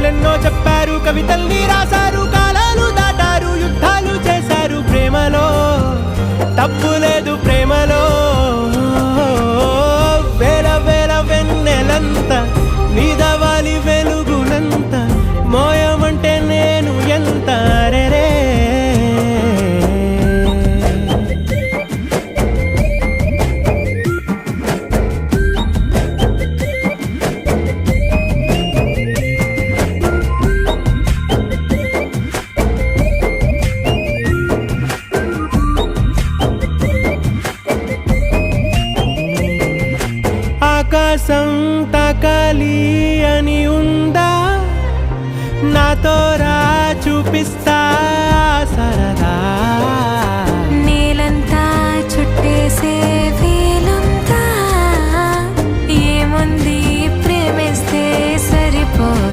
కథలెన్నో చెప్పారు, కవితల్ని రాశారు, కాలాలు దాటారు, యుద్ధాలు చేశారు. ప్రేమలో తప్పు లేదు, ప్రేమలో వేల వేల వెన్నెలంత నీదవాలి వెలుగునంత మోయమంటే నేను ఎంత రే. ఆకాశం తాకాలి అని ఉందా, నాతో రా చూపిస్తా.